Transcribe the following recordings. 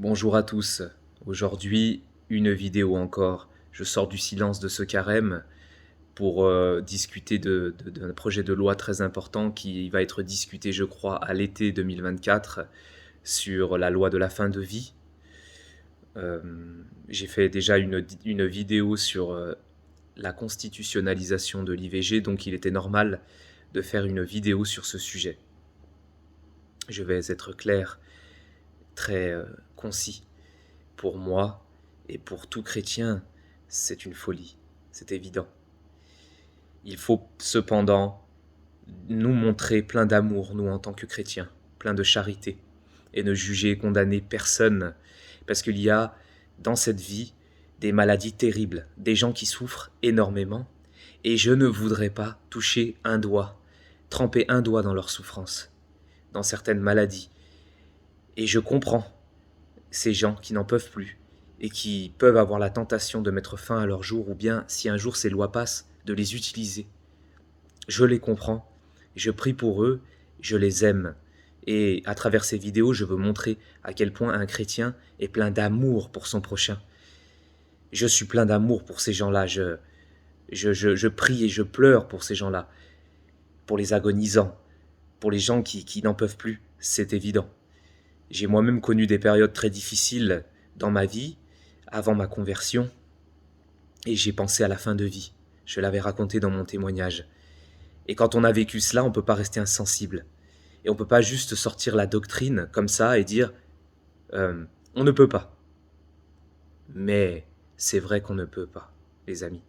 Bonjour à tous. Aujourd'hui, une vidéo encore. Je sors du silence de ce carême pour discuter d'un projet de loi très important qui va être discuté, je crois, à l'été 2024 sur la loi de la fin de vie. J'ai fait déjà une vidéo sur la constitutionnalisation de l'IVG, donc il était normal de faire une vidéo sur ce sujet. Je vais être clair, très concis. Pour moi et pour tout chrétien, c'est une folie, c'est évident. Il faut cependant nous montrer plein d'amour, nous en tant que chrétiens, plein de charité, et ne juger et condamner personne, parce qu'il y a dans cette vie des maladies terribles, des gens qui souffrent énormément, et je ne voudrais pas toucher un doigt, tremper un doigt dans leur souffrance, dans certaines maladies. Et je comprends ces gens qui n'en peuvent plus et qui peuvent avoir la tentation de mettre fin à leur jour, ou bien, si un jour ces lois passent, de les utiliser. Je les comprends, je prie pour eux, je les aime. Et à travers ces vidéos, je veux montrer à quel point un chrétien est plein d'amour pour son prochain. Je suis plein d'amour pour ces gens-là, je prie et je pleure pour ces gens-là, pour les agonisants, pour les gens qui n'en peuvent plus, c'est évident. J'ai moi-même connu des périodes très difficiles dans ma vie, avant ma conversion, et j'ai pensé à la fin de vie. Je l'avais raconté dans mon témoignage. Et quand on a vécu cela, on ne peut pas rester insensible. Et on ne peut pas juste sortir la doctrine comme ça et dire on ne peut pas. Mais c'est vrai qu'on ne peut pas, les amis.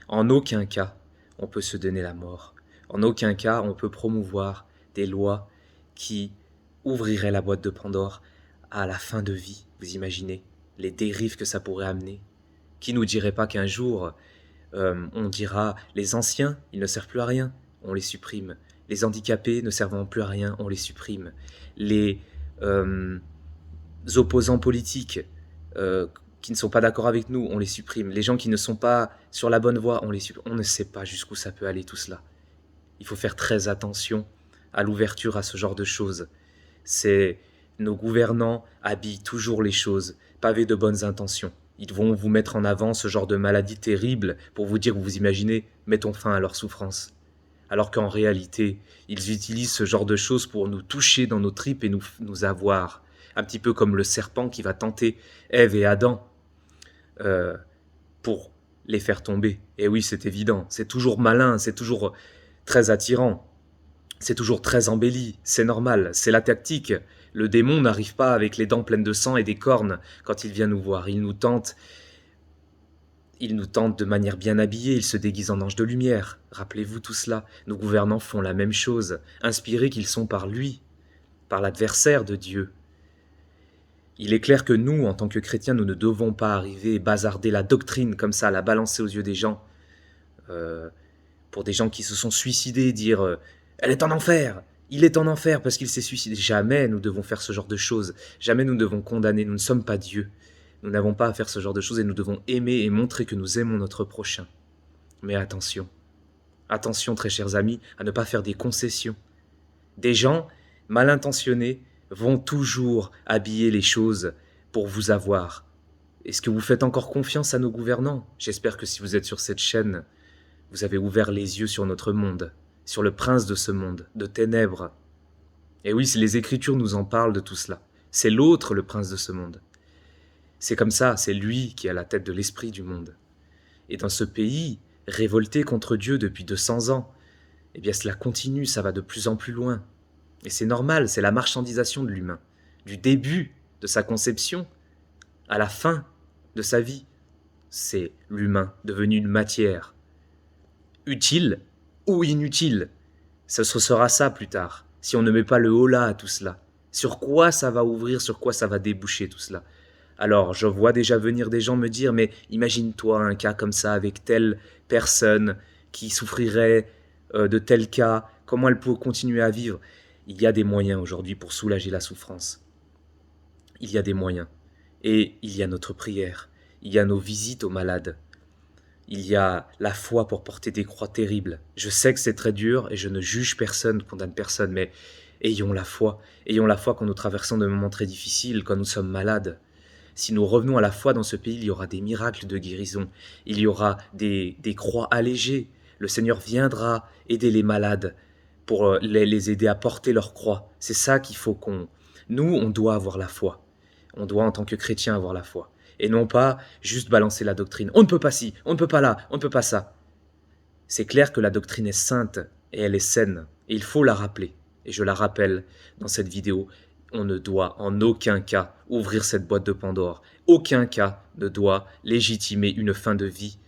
En aucun cas, on peut se donner la mort. En aucun cas, on peut promouvoir des lois qui ouvriraient la boîte de Pandore à la fin de vie. Vous imaginez les dérives que ça pourrait amener? Qui nous dirait pas qu'un jour, on dira les anciens, ils ne servent plus à rien, on les supprime. Les handicapés ne servant plus à rien, on les supprime. Les opposants politiques qui ne sont pas d'accord avec nous, on les supprime. Les gens qui ne sont pas sur la bonne voie, on les supprime. On ne sait pas jusqu'où ça peut aller tout cela. Il faut faire très attention à l'ouverture à ce genre de choses. Nos gouvernants habillent toujours les choses, pavés de bonnes intentions. Ils vont vous mettre en avant ce genre de maladie terrible pour vous dire, vous imaginez, mettons fin à leur souffrance. Alors qu'en réalité, ils utilisent ce genre de choses pour nous toucher dans nos tripes et nous avoir. Un petit peu comme le serpent qui va tenter Ève et Adam pour les faire tomber. Et oui, c'est évident, c'est toujours malin, c'est toujours très attirant, c'est toujours très embelli, c'est normal, c'est la tactique. Le démon n'arrive pas avec les dents pleines de sang et des cornes quand il vient nous voir. Il nous tente de manière bien habillée, il se déguise en ange de lumière. Rappelez-vous tout cela, nos gouvernants font la même chose, inspirés qu'ils sont par lui, par l'adversaire de Dieu. Il est clair que nous, en tant que chrétiens, nous ne devons pas arriver et bazarder la doctrine comme ça, la balancer aux yeux des gens. Pour des gens qui se sont suicidés, dire elle est en enfer, il est en enfer parce qu'il s'est suicidé. Jamais nous devons faire ce genre de choses. Jamais nous devons condamner. Nous ne sommes pas Dieu. Nous n'avons pas à faire ce genre de choses et nous devons aimer et montrer que nous aimons notre prochain. Mais attention, attention très chers amis, à ne pas faire des concessions. Des gens mal intentionnés vont toujours habiller les choses pour vous avoir. Est-ce que vous faites encore confiance à nos gouvernants? J'espère que si vous êtes sur cette chaîne, vous avez ouvert les yeux sur notre monde, sur le prince de ce monde, de ténèbres. Et oui, les Écritures nous en parlent de tout cela. C'est l'autre, le prince de ce monde. C'est comme ça, c'est lui qui est à la tête de l'esprit du monde. Et dans ce pays, révolté contre Dieu depuis 200 ans, eh bien cela continue, ça va de plus en plus loin. Et c'est normal, c'est la marchandisation de l'humain. Du début de sa conception à la fin de sa vie, c'est l'humain devenu une matière. Utile ou inutile, ce sera ça plus tard, si on ne met pas le holà à tout cela. Sur quoi ça va ouvrir, sur quoi ça va déboucher tout cela? Alors, je vois déjà venir des gens me dire, mais imagine-toi un cas comme ça avec telle personne qui souffrirait de tel cas, comment elle peut continuer à vivre? Il y a des moyens aujourd'hui pour soulager la souffrance. Il y a des moyens. Et il y a notre prière, il y a nos visites aux malades. Il y a la foi pour porter des croix terribles. Je sais que c'est très dur et je ne juge personne, condamne personne, mais Ayons la foi quand nous traversons de moments très difficiles, quand nous sommes malades. Si nous revenons à la foi dans ce pays, il y aura des miracles de guérison, il y aura des croix allégées. Le Seigneur viendra aider les malades pour les aider à porter leur croix. C'est ça qu'il faut qu'on... Nous, on doit avoir la foi. On doit, en tant que chrétien, avoir la foi. Et non pas juste balancer la doctrine. On ne peut pas ci, on ne peut pas là, on ne peut pas ça. C'est clair que la doctrine est sainte et elle est saine. Et il faut la rappeler. Et je la rappelle dans cette vidéo. On ne doit en aucun cas ouvrir cette boîte de Pandore. Aucun cas ne doit légitimer une fin de vie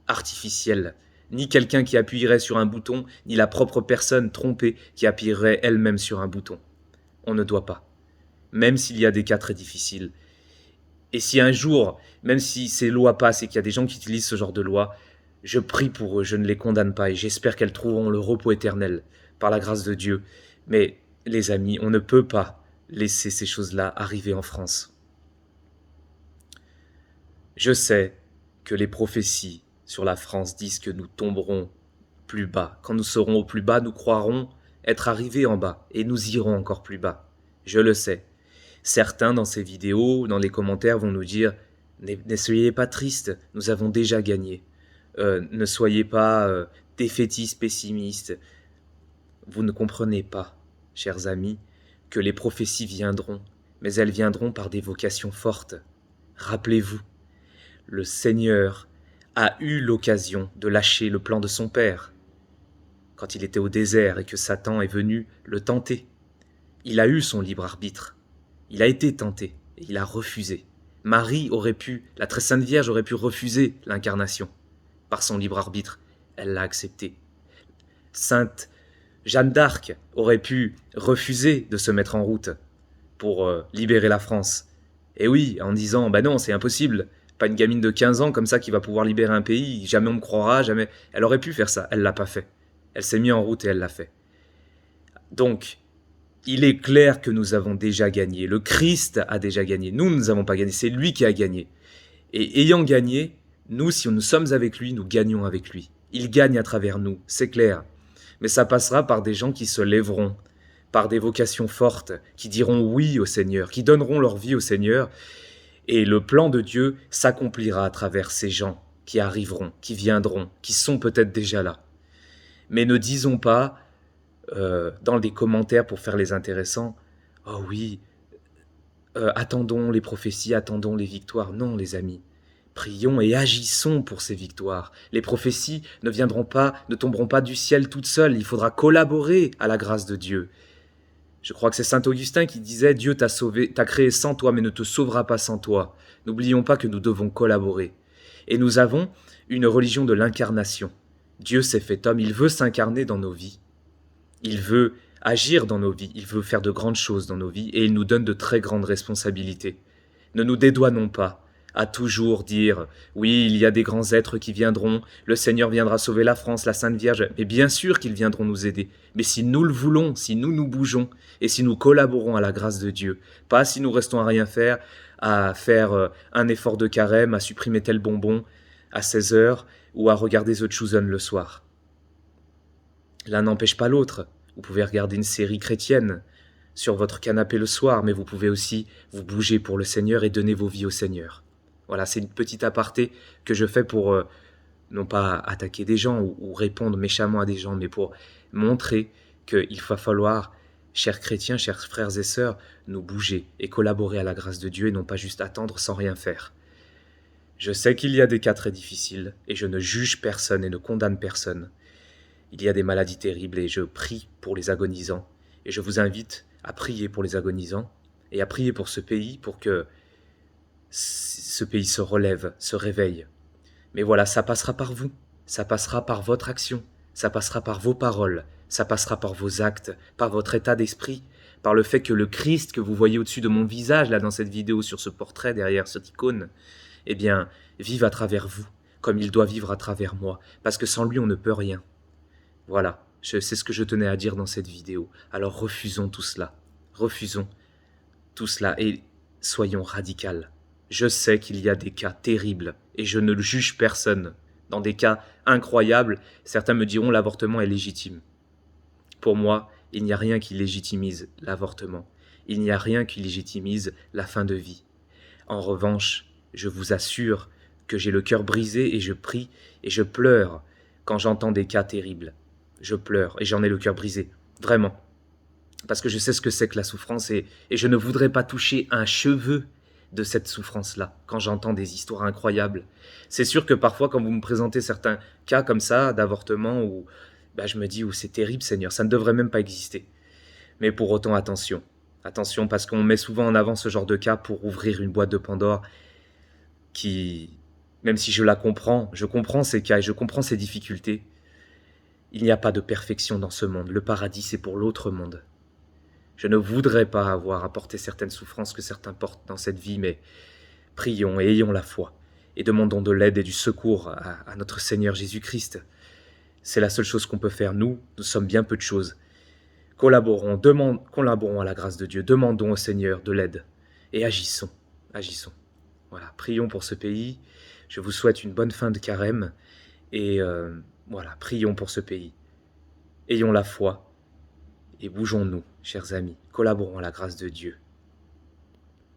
artificielle. Ni quelqu'un qui appuierait sur un bouton, ni la propre personne trompée qui appuierait elle-même sur un bouton. On ne doit pas. Même s'il y a des cas très difficiles. Et si un jour, même si ces lois passent et qu'il y a des gens qui utilisent ce genre de lois, je prie pour eux, je ne les condamne pas et j'espère qu'elles trouveront le repos éternel par la grâce de Dieu. Mais les amis, on ne peut pas laisser ces choses-là arriver en France. Je sais que les prophéties sur la France disent que nous tomberons plus bas. Quand nous serons au plus bas, nous croirons être arrivés en bas et nous irons encore plus bas. Je le sais. Certains dans ces vidéos, dans les commentaires, vont nous dire « Ne soyez pas tristes, nous avons déjà gagné. Ne soyez pas défaitistes, pessimistes. » Vous ne comprenez pas, chers amis, que les prophéties viendront, mais elles viendront par des vocations fortes. Rappelez-vous, le Seigneur a eu l'occasion de lâcher le plan de son Père quand il était au désert et que Satan est venu le tenter. Il a eu son libre arbitre. Il a été tenté et il a refusé. Marie aurait pu, la très sainte Vierge aurait pu refuser l'incarnation. Par son libre arbitre, elle l'a accepté. Sainte Jeanne d'Arc aurait pu refuser de se mettre en route pour libérer la France. Et oui, en disant, non, c'est impossible, pas une gamine de 15 ans comme ça qui va pouvoir libérer un pays, jamais on me croira, jamais... Elle aurait pu faire ça, elle l'a pas fait. Elle s'est mise en route et elle l'a fait. Donc, il est clair que nous avons déjà gagné. Le Christ a déjà gagné. Nous n'avons pas gagné. C'est lui qui a gagné. Et ayant gagné, nous, si nous sommes avec lui, nous gagnons avec lui. Il gagne à travers nous, c'est clair. Mais ça passera par des gens qui se lèveront, par des vocations fortes, qui diront oui au Seigneur, qui donneront leur vie au Seigneur. Et le plan de Dieu s'accomplira à travers ces gens qui arriveront, qui viendront, qui sont peut-être déjà là. Mais ne disons pas... dans des commentaires pour faire les intéressants, « Oh oui, attendons les prophéties, attendons les victoires. » Non, les amis, prions et agissons pour ces victoires. Les prophéties ne viendront pas, ne tomberont pas du ciel toutes seules. Il faudra collaborer à la grâce de Dieu. Je crois que c'est saint Augustin qui disait « Dieu t'a sauvé, t'a créé sans toi, mais ne te sauvera pas sans toi. » N'oublions pas que nous devons collaborer. Et nous avons une religion de l'incarnation. Dieu s'est fait homme, il veut s'incarner dans nos vies. Il veut agir dans nos vies, il veut faire de grandes choses dans nos vies et il nous donne de très grandes responsabilités. Ne nous dédouanons pas à toujours dire « Oui, il y a des grands êtres qui viendront, le Seigneur viendra sauver la France, la Sainte Vierge. » Mais bien sûr qu'ils viendront nous aider. Mais si nous le voulons, si nous nous bougeons et si nous collaborons à la grâce de Dieu, pas si nous restons à rien faire, à faire un effort de carême, à supprimer tel bonbon à 16 heures ou à regarder The Chosen le soir. L'un n'empêche pas l'autre. Vous pouvez regarder une série chrétienne sur votre canapé le soir, mais vous pouvez aussi vous bouger pour le Seigneur et donner vos vies au Seigneur. Voilà, c'est une petite aparté que je fais pour non pas attaquer des gens ou répondre méchamment à des gens, mais pour montrer qu'il va falloir, chers chrétiens, chers frères et sœurs, nous bouger et collaborer à la grâce de Dieu et non pas juste attendre sans rien faire. Je sais qu'il y a des cas très difficiles et je ne juge personne et ne condamne personne. Il y a des maladies terribles et je prie pour les agonisants. Et je vous invite à prier pour les agonisants et à prier pour ce pays pour que ce pays se relève, se réveille. Mais voilà, ça passera par vous, ça passera par votre action, ça passera par vos paroles, ça passera par vos actes, par votre état d'esprit, par le fait que le Christ que vous voyez au-dessus de mon visage, là dans cette vidéo, sur ce portrait derrière cette icône, eh bien, vive à travers vous, comme il doit vivre à travers moi, parce que sans lui on ne peut rien. Voilà, c'est ce que je tenais à dire dans cette vidéo. Alors refusons tout cela et soyons radicaux. Je sais qu'il y a des cas terribles et je ne juge personne. Dans des cas incroyables, certains me diront l'avortement est légitime. Pour moi, Il n'y a rien qui légitimise l'avortement. Il n'y a rien qui légitimise la fin de vie. En revanche, je vous assure que j'ai le cœur brisé et je prie et je pleure quand j'entends des cas terribles. Je pleure et j'en ai le cœur brisé, vraiment. Parce que je sais ce que c'est que la souffrance et je ne voudrais pas toucher un cheveu de cette souffrance-là quand j'entends des histoires incroyables. C'est sûr que parfois quand vous me présentez certains cas comme ça d'avortement où je me dis c'est terrible Seigneur, ça ne devrait même pas exister. Mais pour autant attention, attention parce qu'on met souvent en avant ce genre de cas pour ouvrir une boîte de Pandore qui, même si je comprends ces cas et je comprends ces difficultés, il n'y a pas de perfection dans ce monde. Le paradis c'est pour l'autre monde. Je ne voudrais pas avoir à porter certaines souffrances que certains portent dans cette vie, mais prions et ayons la foi, et demandons de l'aide et du secours à notre Seigneur Jésus-Christ. C'est la seule chose qu'on peut faire. Nous sommes bien peu de choses. Collaborons à la grâce de Dieu, demandons au Seigneur de l'aide, et agissons. Voilà, prions pour ce pays. Je vous souhaite une bonne fin de carême, et prions pour ce pays. Ayons la foi, et bougeons-nous, chers amis, collaborons à la grâce de Dieu.